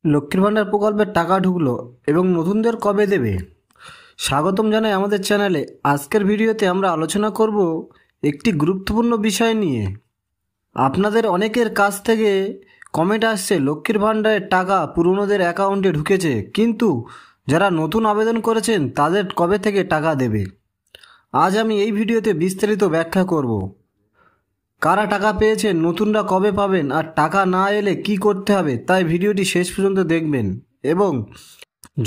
লক্ষ্মীর ভাণ্ডার প্রকল্পের টাকা ঢুকলো এবং নতুনদের কবে দেবে? স্বাগতম জানাই আমাদের চ্যানেলে। আজকের ভিডিওতে আমরা আলোচনা করব একটি গুরুত্বপূর্ণ বিষয় নিয়ে। আপনাদের অনেকের কাছ থেকে কমেন্ট আসছে লক্ষ্মীর ভাণ্ডারের টাকা পুরনোদের অ্যাকাউন্টে ঢুকেছে, কিন্তু যারা নতুন আবেদন করেছেন তাদের কবে থেকে টাকা দেবে। আজ আমি এই ভিডিওতে বিস্তারিত ব্যাখ্যা করব। কারা টাকা পেয়েছেন, নতুনরা কবে পাবেন, আর টাকা না এলে কি করতে হবে, তাই ভিডিওটি শেষ পর্যন্ত দেখবেন। এবং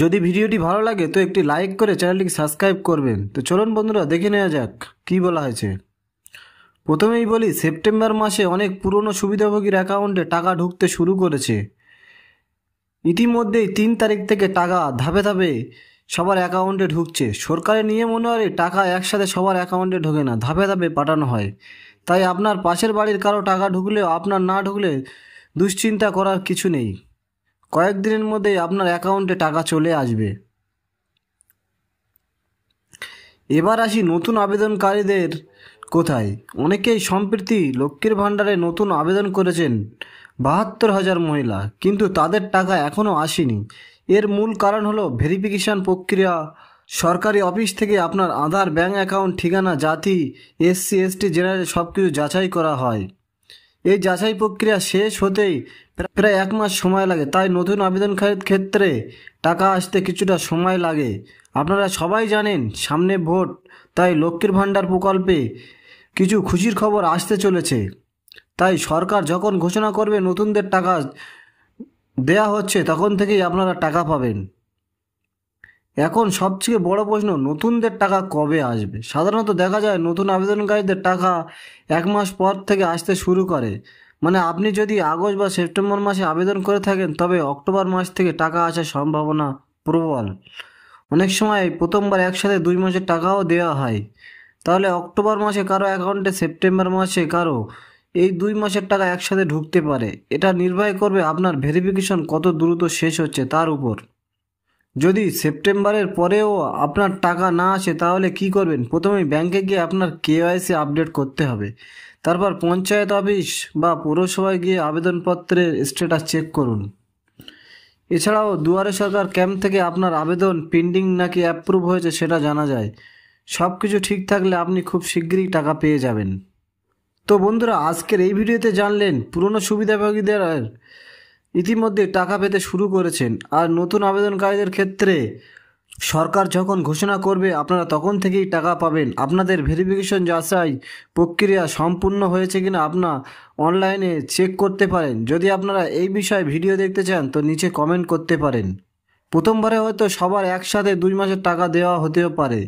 যদি ভিডিওটি ভালো লাগে তো একটি লাইক করে চ্যানেলটিকে সাবস্ক্রাইব করবেন। তো চলুন বন্ধুরা, দেখে নেওয়া যাক কী বলা হয়েছে। প্রথমেই বলি, সেপ্টেম্বর মাসে অনেক পুরনো সুবিধাভোগীর অ্যাকাউন্টে টাকা ঢুকতে শুরু করেছে। ইতিমধ্যেই 3 তারিখ থেকে টাকা ধাপে ধাপে সবার অ্যাকাউন্টে ঢুকছে। সরকারের নিয়ম অনুযায়ী টাকা একসাথে সবার অ্যাকাউন্টে ঢোকে না, ধাপে ধাপে পাঠানো হয়। তাই আপনার পাশের বাড়ির কারো টাকা ঢুকলেও আপনার না ঢুকলে দুশ্চিন্তা করার কিছু নেই। কয়েকদিনের মধ্যেই আপনার অ্যাকাউন্টে টাকা চলে আসবে। এবার আসি নতুন আবেদনকারীদের কোথায়। অনেকেই সম্প্রতি লক্ষ্মীর ভাণ্ডারে নতুন আবেদন করেছেন, 72,000 মহিলা, কিন্তু তাদের টাকা এখনও আসেনি। এর মূল কারণ হলো ভেরিফিকেশন প্রক্রিয়া। সরকারি অফিস থেকে আপনার আধার, ব্যাঙ্ক অ্যাকাউন্ট, ঠিকানা, জাতি, SC ST জেনারেল সব কিছু যাচাই করা হয়। এই যাচাই প্রক্রিয়া শেষ হতেই প্রায় 1 মাস সময় লাগে। তাই নতুন আবেদনকারীর ক্ষেত্রে টাকা আসতে কিছুটা সময় লাগে। আপনারা সবাই জানেন সামনে ভোট, তাই লক্ষ্মীর ভাণ্ডার প্রকল্পে কিছু খুশির খবর আসতে চলেছে। তাই সরকার যখন ঘোষণা করবে নতুনদের টাকা দেয়া হচ্ছে, তখন থেকেই আপনারা টাকা পাবেন। এখন সবচেয়ে বড় প্রশ্ন, নতুনদের টাকা কবে আসবে? সাধারণত দেখা যায় নতুন আবেদনকারীদের টাকা 1 মাস পর থেকে আসতে শুরু করে। মানে আপনি যদি আগস্ট বা সেপ্টেম্বর মাসে আবেদন করে থাকেন, তবে অক্টোবর মাস থেকে টাকা আসার সম্ভাবনা প্রবল। অনেক সময় প্রথমবার একসাথে 2 মাসের টাকাও দেওয়া হয়। তাহলে অক্টোবর মাসে কারো অ্যাকাউন্টে, সেপ্টেম্বর মাসে কারো, এই 2 মাসের টাকা একসাথে ঢুকতে পারে। এটা নির্ভর করবে আপনার ভেরিফিকেশন কত দ্রুত শেষ হচ্ছে তার উপর। যদি সেপ্টেম্বরের পরেও আপনার টাকা না আসে তাহলে কি করবেন? প্রথমেই ব্যাংকে গিয়ে আপনার KYC আপডেট করতে হবে। তারপর পঞ্চায়েত অফিস বা পৌরসভায় গিয়ে আবেদনপত্রের স্ট্যাটাস চেক করুন। এছাড়াও দুয়ারে সরকার ক্যাম্প থেকে আপনার আবেদন পেন্ডিং নাকি অ্যাপ্রুভ হয়েছে সেটা জানা যায়। সব কিছু ঠিক থাকলে আপনি খুব শীঘ্রই টাকা পেয়ে যাবেন। তো বন্ধুরা, আজকের এই ভিডিওতে জানলেন পুরনো সুবিধাভোগীদের ইতিমধ্যে টাকা পেতে শুরু করেছেন, আর নতুন আবেদনকারীদের ক্ষেত্রে সরকার যখন ঘোষণা করবে আপনারা তখন থেকেই টাকা পাবেন। আপনাদের ভেরিফিকেশন যাচাই প্রক্রিয়া সম্পূর্ণ হয়েছে কিনা আপনার অনলাইনে চেক করতে পারেন। যদি আপনারা এই বিষয়ে ভিডিও দেখতে চান তো নিচে কমেন্ট করতে পারেন। প্রথমবারে হয়তো সবার একসাথে 2 মাসের টাকা দেওয়া হতেও পারে।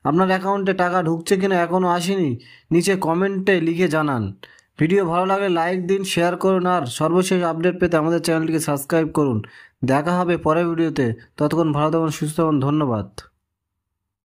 আপনার অ্যাকাউন্টে টাকা ঢুকছে কিনা এখনও আসেনি, নিচে কমেন্টে লিখে জানান। ভিডিও ভালো লাগলে লাইক দিন, শেয়ার করুন, আর সর্বশেষ আপডেট পেতে আমাদের চ্যানেলটিকে সাবস্ক্রাইব করুন। দেখা হবে পরের ভিডিওতে। ততক্ষণ ভালো থাকুন, সুস্থ থাকুন। ধন্যবাদ।